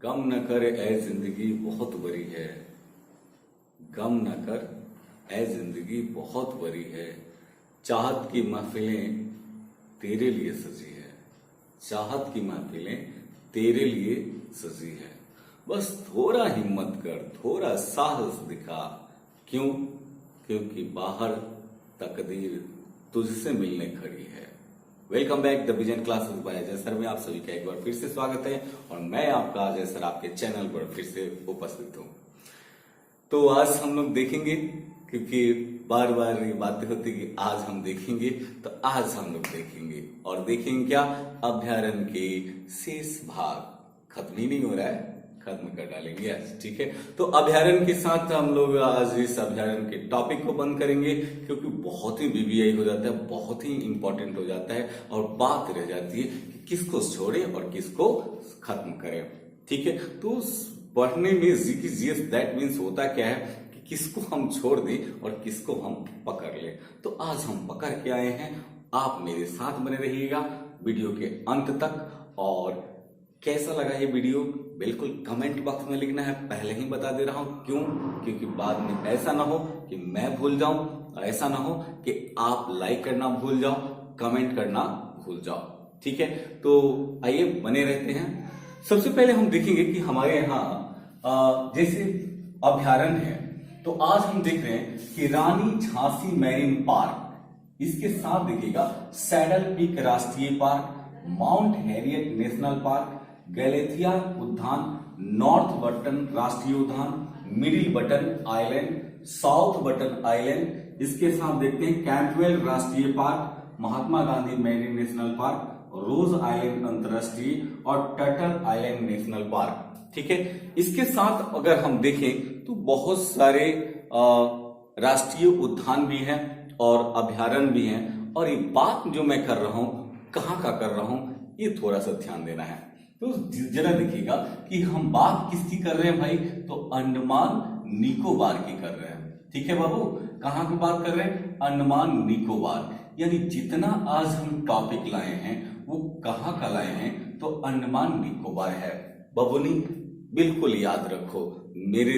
गम न कर ऐ जिंदगी बहुत बड़ी है। गम न कर ऐ जिंदगी बहुत बड़ी है। चाहत की महफिलें तेरे लिए सजी है। चाहत की महफिलें तेरे लिए सजी है। बस थोड़ा हिम्मत कर, थोड़ा साहस दिखा। क्यों? क्योंकि बाहर तकदीर तुझसे मिलने खड़ी है। Welcome back the vision classes bye Ajay sir में आप सभी का एक बार फिर से स्वागत है और मैं आपका अजय सर आपके चैनल पर फिर से उपस्थित हूँ। तो आज हम लोग देखेंगे, क्योंकि बार बार ये बातें होती कि आज हम देखेंगे, तो आज हम लोग देखेंगे और देखेंगे क्या, अभ्यारण्य के शेष भाग। खत्म ही नहीं हो रहा है, खत्म कर डालेंगे आज, ठीक है। तो अभ्यारण्य के साथ हम लोग आज इस अभ्यारण्य के टॉपिक को बंद करेंगे, क्योंकि बहुत ही बीबीआई हो जाता है, बहुत ही इंपॉर्टेंट हो जाता है और बात रह जाती है कि किसको छोड़े और किसको खत्म करें, ठीक है। तो पढ़ने में जीएस दैट मीन्स होता क्या है कि किसको हम छोड़ दें और किसको हम पकड़ लें। तो आज हम पकड़ के आए हैं, आप मेरे साथ बने रहिएगा वीडियो के अंत तक। और कैसा लगा ये वीडियो बिल्कुल कमेंट बॉक्स में लिखना है, पहले ही बता दे रहा हूं। क्यों? क्योंकि बाद में ऐसा ना हो कि मैं भूल जाऊं और ऐसा ना हो कि आप लाइक करना भूल जाओ, कमेंट करना भूल जाओ, ठीक है। तो आइए बने रहते हैं। सबसे पहले हम देखेंगे कि हमारे यहाँ जैसे अभ्यारण्य है, तो आज हम देख रहे हैं कि रानी झांसी मैरीन पार्क, इसके साथ देखिएगा सैडल पीक राष्ट्रीय park, mount Harriet National Park, Galathea उद्यान, नॉर्थ बटन राष्ट्रीय उद्यान, Middle Button Island, South button island, इसके साथ देखते हैं कैंपवेल राष्ट्रीय Park, Mahatma Gandhi Marine National Park, Ross island अंतरराष्ट्रीय और टर्टल आइलैंड नेशनल पार्क, ठीक है। इसके साथ अगर हम देखें तो बहुत सारे राष्ट्रीय उद्यान भी हैं और अभ्यारण्य भी हैं। और ये बात जो मैं कर रहा हूं, कहाँ का कर रहा हूं, ये थोड़ा सा ध्यान देना है। तो जरा देखिएगा कि हम बात किसकी कर रहे हैं भाई, तो अंडमान निकोबार की कर रहे हैं, ठीक है बाबू। कहाँ की बात कर रहे हैं? अंडमान निकोबार। यानी जितना आज हम टॉपिक लाए हैं वो कहाँ का लाए हैं, तो अंडमान निकोबार है। बबुनी बिल्कुल याद रखो, मेरे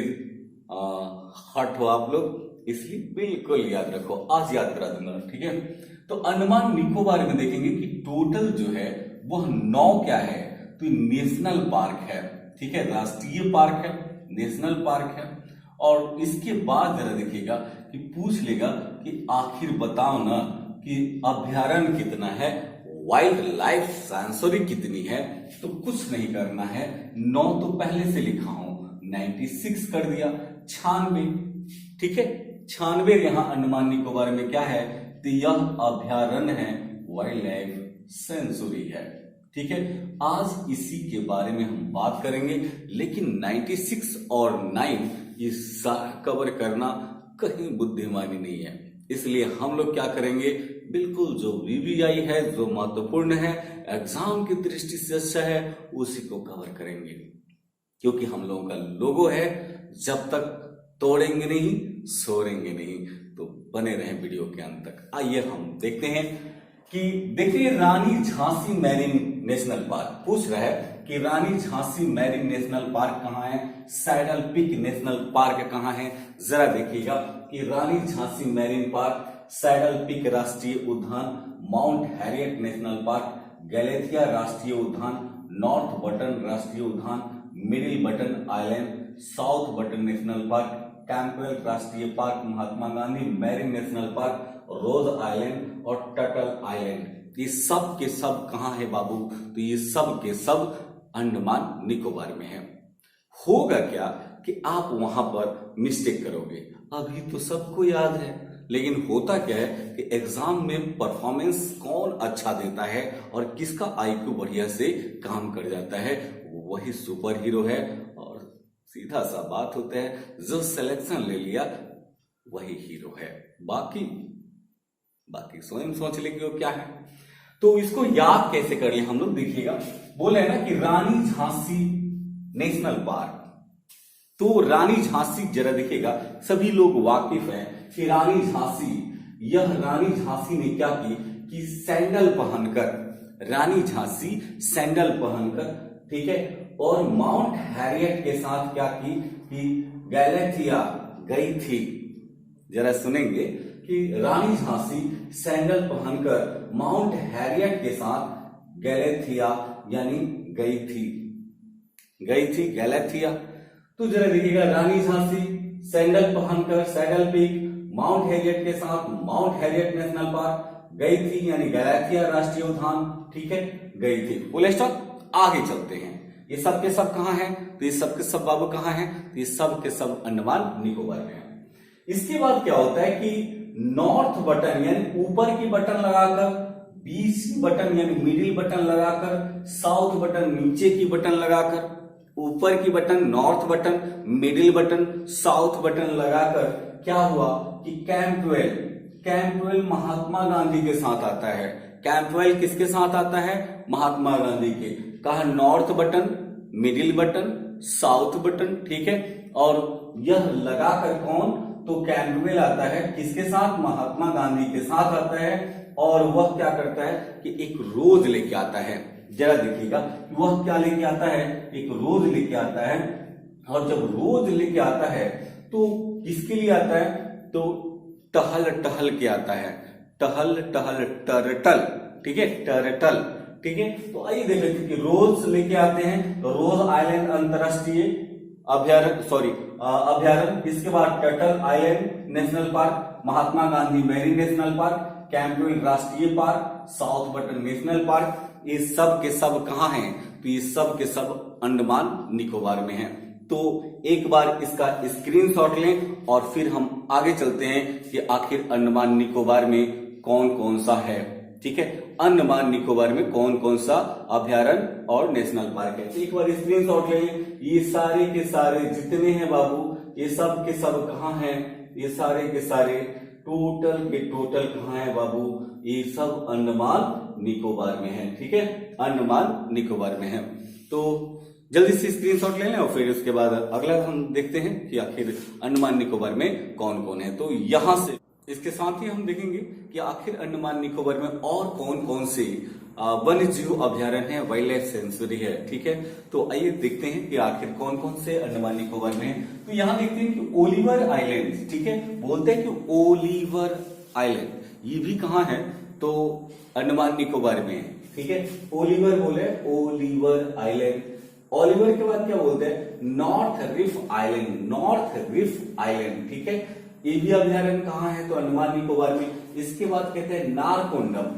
हट हो आप लोग, इसलिए बिल्कुल याद रखो, आज याद करा दूंगा, ठीक है। तो अंडमान निकोबार में देखेंगे कि टोटल जो है वह 9 क्या है, तो नेशनल पार्क है, ठीक है। राष्ट्रीय पार्क है, नेशनल पार्क है। और इसके बाद जरा देखिएगा कि पूछ लेगा कि आखिर बताओ ना कि अभ्यारण्य कितना है, वाइल्ड लाइफ सेंचुरी कितनी है। तो कुछ नहीं करना है, 9 तो पहले से लिखा हूं, 96 कर दिया, 96, ठीक है। 96 यहां अंडमान निकोबार में क्या है, तो यह अभ्यारण्य है, वाइल्ड लाइफ सेंचुरी है, ठीक है। आज इसी के बारे में हम बात करेंगे, लेकिन 96 और 9 ये सारा कवर करना कहीं बुद्धिमानी नहीं है। इसलिए हम लोग क्या करेंगे, बिल्कुल जो वीवीआई है, जो महत्वपूर्ण है, एग्जाम की दृष्टि से अच्छा है, उसी को कवर करेंगे। क्योंकि हम लोगों का लोगो है, जब तक तोड़ेंगे नहीं सोरेंगे नहीं। तो बने रहें वीडियो के अंत तक। आइए हम देखते हैं कि देखिए रानी झांसी मैरीन नेशनल पार्क पूछ रहा है कि Rani Jhansi marine National park कहाँ है, सैडल पीक नेशनल पार्क कहाँ है। जरा देखिएगा कि Rani Jhansi Marine Park, Saddle Peak राष्ट्रीय उद्यान, Mount Harriet National Park, Galathea राष्ट्रीय उद्यान, नॉर्थ बटन राष्ट्रीय उद्यान, Middle Button Island, South Button National Park, Campbell राष्ट्रीय Park, Mahatma Gandhi Marine National Park, Ross Island और टर्टल आइलैंड। ये सब के सब कहाँ है बाबू, तो ये सब के सब अंडमान निकोबार में है। होगा क्या कि आप वहां पर मिस्टेक करोगे, अभी तो सबको याद है, लेकिन होता क्या है कि एग्जाम में परफॉर्मेंस कौन अच्छा देता है और किसका आईक्यू बढ़िया से काम कर जाता है, वही सुपर हीरो है। और सीधा सा बात होता है, जो सिलेक्शन ले लिया वही हीरो है, बाकी स्वयं सोच ले कि वो क्या है। तो इसको याद कैसे कर ले हम लोग, देखिएगा बोले ना कि रानी झांसी नेशनल पार्क। तो रानी झांसी जरा देखिएगा, सभी लोग वाकिफ हैं कि रानी झांसी, यह रानी झांसी ने क्या की कि सैंडल पहनकर, रानी झांसी सैंडल पहनकर, ठीक है, और माउंट हैरियट के साथ क्या की कि गैलेथिया गई थी। जरा सुनेंगे कि रानी झांसी सैंडल पहनकर माउंट हैरियट के साथ गैलेथिया यानी गई थी गैलेथिया। तो जरा देखिएगा, रानी झांसी सैंडल पहनकर सैडल पीक माउंट हैरियट के साथ माउंट हैरियट नेशनल पार्क गई थी यानी गैलेथिया राष्ट्रीय उद्यान, ठीक है, गई थी। Full stop. आगे चलते हैं। ये सब के सब कहां हैं? तो ये सब के सब बाबू कहां हैं? तो ये सब के सब अंडमान निकोबार में है। इसके बाद क्या होता है कि नॉर्थ बटन यानी ऊपर की बटन लगाकर, बीच की बटन यानी मिडिल बटन लगाकर, साउथ बटन नीचे की बटन लगाकर, ऊपर की button north button, middle button, south button लगाकर क्या हुआ कि कैंपवेल महात्मा गांधी के साथ आता है। कैंपवेल किसके साथ आता है? महात्मा गांधी के। कहा north button, middle button, south button, ठीक है। और यह लगाकर कौन? तो कैंपवेल आता है किसके साथ? महात्मा गांधी के साथ आता है। और वह क्या करता है कि एक रोज लेके आता है। जरा देखिएगा वह क्या लेके आता है? एक रोज लेके आता है। और जब रोज लेके आता है तो किसके लिए आता है? तो टहल के आता है। टर्टल, ठीक है, टर्टल, ठीक है। तो आइए देख लेते हैं कि रोज लेके आते हैं। तो रोज आइलैंड अंतरराष्ट्रीय अभ्यारण्य, इसके बाद Turtle Island National Park, Mahatma Gandhi Marine National Park, Campbell राष्ट्रीय Park, South Button National Park. ये सब के सब कहां हैं? तो ये सब के सब अंडमान निकोबार में हैं। तो एक बार इसका स्क्रीनशॉट लें और फिर हम आगे चलते हैं कि आखिर अंडमान निकोबार में कौन कौन सा है, ठीक है। अंडमान निकोबार में कौन कौन सा अभ्यारण्य और नेशनल पार्क है। एक बार स्क्रीनशॉट ले लें। ये सारे के सारे जितने हैं बाबू, ये सब के सब कहां हैं? ये सारे के सारे टोटल के टोटल कहां है बाबू? ये सब अंडमान निकोबार में है, ठीक है, अंडमान निकोबार में है। तो जल्दी से स्क्रीनशॉट ले लें और फिर उसके बाद अगला हम देखते हैं कि आखिर अंडमान निकोबार में कौन कौन है। तो यहां से इसके साथ ही हम देखेंगे कि आखिर अंडमान निकोबार में और कौन कौन से वन्य जीव अभ्यारण्य है, वाइल्ड लाइफ सेंचुरी है, ठीक है। तो आइए देखते हैं कि आखिर कौन कौन से अंडमान निकोबार में है। तो यहां देखते हैं कि ओलिवर आइलैंड, ठीक है, बोलते हैं कि ओलिवर आइलैंड, ये भी कहां है? तो अंडमान निकोबार में है, ठीक है। ओलिवर बोले, ओलिवर आइलैंड। ओलिवर के बाद क्या बोलते हैं? नॉर्थ रिफ आइलैंड, ठीक है। ये भी अभ्यारण्य कहां है? तो अंडमान निकोबार में। इसके बाद कहते हैं नारकोंडम।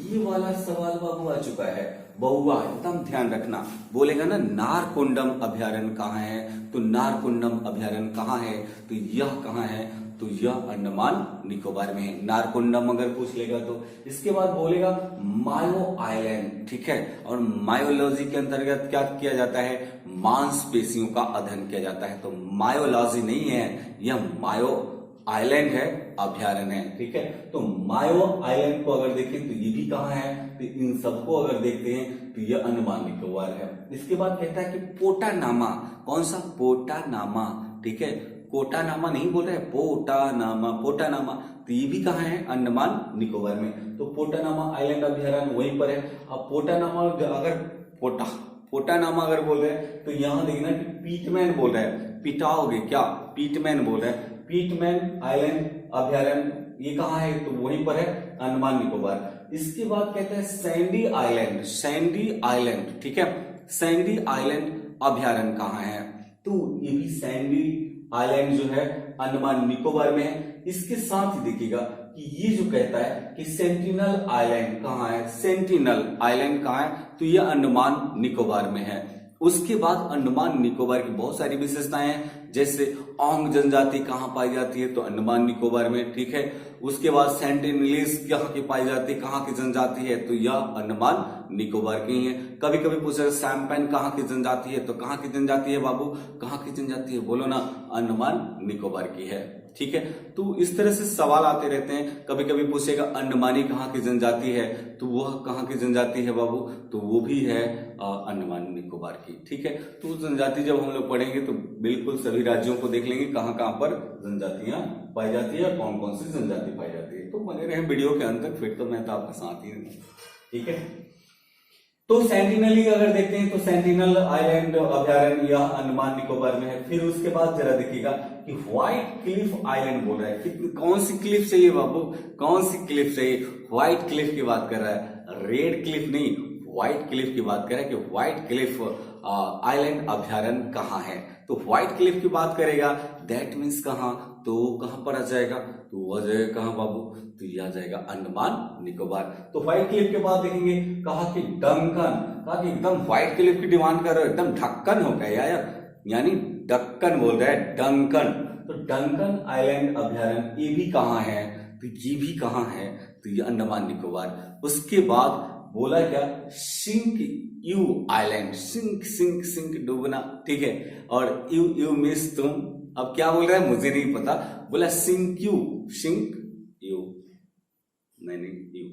ये वाला सवाल बाबू आ चुका है, बउआ एकदम ध्यान रखना। बोलेगा ना नारकोंडम अभ्यारण्य कहां है? तो नारकोंडम अभ्यारण्य कहां है? तो यह कहां है? तो यह अंडमान निकोबार में है। नारकोंडम अगर पूछ लेगा तो। इसके बाद बोलेगा मायो आइलैंड, ठीक है। और मायोलॉजी के अंतर्गत क्या किया जाता है? मांसपेशियों का अध्ययन किया जाता है। तो मायोलॉजी नहीं है, यह मायो आइलैंड है, अभ्यारण्य है, ठीक है। तो मायो आइलैंड को अगर देखें तो ये भी कहां है? तो इन सबको अगर देखते हैं तो ये अंडमान निकोबार है। इसके बाद कहता है कि पोटानामा, कौन सा? पोटानामा, ठीक है। कोटानामा नहीं बोल रहे, पोटानामा। तो ये भी कहां है? अंडमान निकोबार में। तो पोटानामा आइलैंड अभ्यारण्य वहीं पर है। अब पोटानामा अगर बोल रहे हैं तो यहां देखना कि पीटमैन बोल रहे हैं। पिटाओगे क्या? पीटमैन बोल रहे हैं। पीटमैन आइलैंड अभ्यारण्य ये कहां है? तो वहीं पर है, अंडमान निकोबार। इसके बाद कहते हैं सैंडी आइलैंड, ठीक है। सैंडी आइलैंड अभ्यारण्य कहां है? तो ये भी सैंडी आइलैंड जो है अंडमान निकोबार में है। इसके साथ ही देखिएगा कि ये जो कहता है कि सेंटिनल आइलैंड कहां है? सेंटिनल आइलैंड कहां है? तो ये अंडमान निकोबार में है। उसके बाद अंडमान निकोबार की बहुत सारी विशेषताएं हैं, जैसे ओंग जनजाति कहां पाई जाती है? तो अंडमान निकोबार में, ठीक है। उसके बाद सेंटिनलीज कहां की पाई जाती है, कहां की जनजाति है? तो यह अंडमान निकोबार की है। कभी कभी पूछा सैम्पैन कहां की जनजाति है? तो कहां की जनजाति है बाबू? कहां की जनजाति है? बोलो ना, अंडमान निकोबार की है, ठीक है। तो इस तरह से सवाल आते रहते हैं। कभी कभी पूछेगा अंडमानी कहां की जनजाति है? तो वह कहां की जनजाति है बाबू? तो वो भी है अंडमान निकोबार की, ठीक है। तो जनजाति जब हम लोग पढ़ेंगे तो बिल्कुल सभी राज्यों को देख लेंगे कहां कहां पर जनजातियां पाई जाती है, कौन कौन सी जनजाति पाई जाती है। तो बने रहे वीडियो के अंत तक, फिर तो मैं तो आपका साथ ही हूं, ठीक है। तो सेंटिनली अगर देखते हैं तो सेंटिनल आइलैंड अभयारण्य यह अंडमान निकोबार में है। फिर उसके बाद जरा देखिएगा कि व्हाइट क्लिफ आइलैंड बोल रहा है। कितनी कौन सी क्लिफ चाहिए बाबू, कौन सी क्लिफ चाहिए? व्हाइट क्लिफ की बात कर रहा है, रेड क्लिफ नहीं, व्हाइट क्लिफ की बात कर रहा है कि व्हाइट क्लिफ आइलैंड अभयारण्य कहाँ है। तो व्हाइट क्लिफ की बात करेगा, दैट मीन्स कहाँ, तो कहां पर आ जाएगा, तो वो आ जाएगा कहां बाबू, तो ये आ जाएगा अंडमान निकोबार। तो व्हाइट क्लिफ के बाद देखेंगे, कहा कि डंकन, कहा कि एकदम व्हाइट क्लिफ की डिमांड कर रहे हो, एकदम ढक्कन हो गया यार, यानी डक्कन बोल रहा है, डंकन। तो डंकन आइलैंड अभयारण्य ये भी कहाँ है, तो ये भी कहाँ है, तो ये अंडमान निकोबार। उसके बाद बोला क्या, Cinque Island, sink sink sink डूबना, ठीक है, और यू यू मीन्स तुम, अब क्या बोल रहा है मुझे नहीं पता, बोला सिंक यू, सिंक यू, नहीं यू,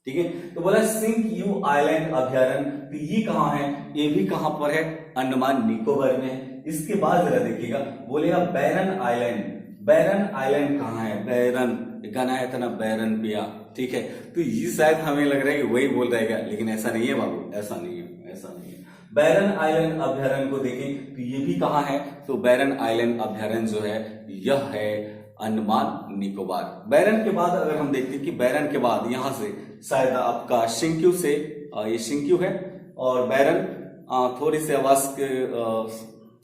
ठीक है, तो बोला सिंक यू आइलैंड अभयारण्य, तो ये कहाँ है, ये भी कहां पर है, अंडमान निकोबार में है। इसके बाद जरा देखिएगा, बोलेगा बैरन आइलैंड, बैरन आइलैंड कहाँ है, बैरन गाना है था ना, बैरन पिया, ठीक है, तो ये शायद हमें लग रहा है कि वही बोल रहेगा, लेकिन ऐसा नहीं है बाबू, ऐसा नहीं है, ऐसा नहीं है। बैरन आइलैंड अभयारण्य को देखें तो ये भी कहाँ है, तो बैरन आइलैंड अभयारण्य जो है यह है अंडमान निकोबार। बैरन के बाद अगर हम देखते हैं कि बैरन के बाद यहां से शायद आपका शिंक्यू से, ये शिंक्यू है, और बैरन थोड़ी सी आवाज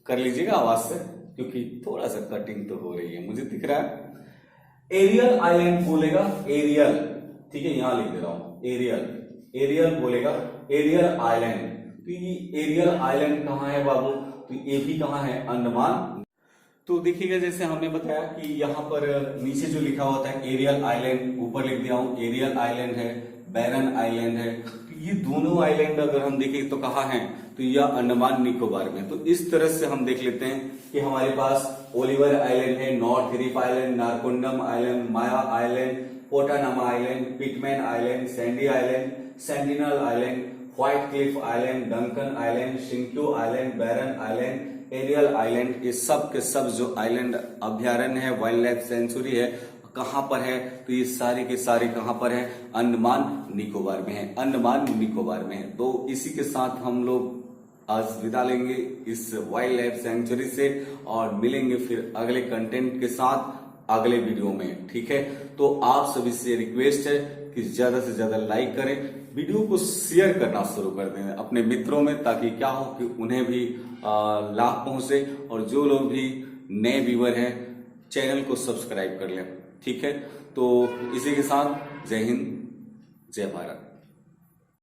कर लीजिएगा आवाज से, क्योंकि थोड़ा सा कटिंग तो हो रही है, मुझे दिख रहा है। एरियल आइलैंड बोलेगा, एरियल, ठीक है, यहां लिख दे रहा हूं, एरियल, एरियल बोलेगा, एरियल आइलैंड, तो ये एरियल आइलैंड कहाँ है बाबू, तो ये भी कहाँ है, अंडमान। तो देखिएगा जैसे हमने बताया कि यहाँ पर नीचे जो लिखा होता है एरियल आइलैंड, ऊपर लिख दिया हूं एरियल आइलैंड है, बैरन आइलैंड है, तो ये दोनों आइलैंड अगर हम देखें तो कहाँ है, तो यह अंडमान निकोबार में। तो इस तरह से हम देख लेते हैं कि हमारे पास ओलिवर आइलैंड है, North Reef Island, Narcondam Island, Maya Island, पोटानामा Island, Pitman Island, Sandy Island, Sentinel Island, White Cliff Island, Duncan Island, Cinque Island, Barren Island, Ariel Island, ये सब के सब जो आइलैंड अभयारण्य है, वाइल्ड लाइफ सेंचुरी है, कहां पर है, तो ये सारे के सारे कहां पर है, अंडमान निकोबार में है, अंडमान निकोबार में है। तो इसी के साथ हम लोग आज विदा लेंगे इस वाइल्ड लाइफ सेंचुरी से, और मिलेंगे फिर अगले कंटेंट के साथ अगले वीडियो में, ठीक है। तो आप सभी से रिक्वेस्ट है कि ज्यादा से ज्यादा लाइक करें, वीडियो को शेयर करना शुरू कर दें अपने मित्रों में, ताकि क्या हो कि उन्हें भी लाभ पहुंचे, और जो लोग भी नए व्यूअर हैं चैनल को सब्सक्राइब कर लें, ठीक है। तो इसी के साथ जय हिंद, जय भारत।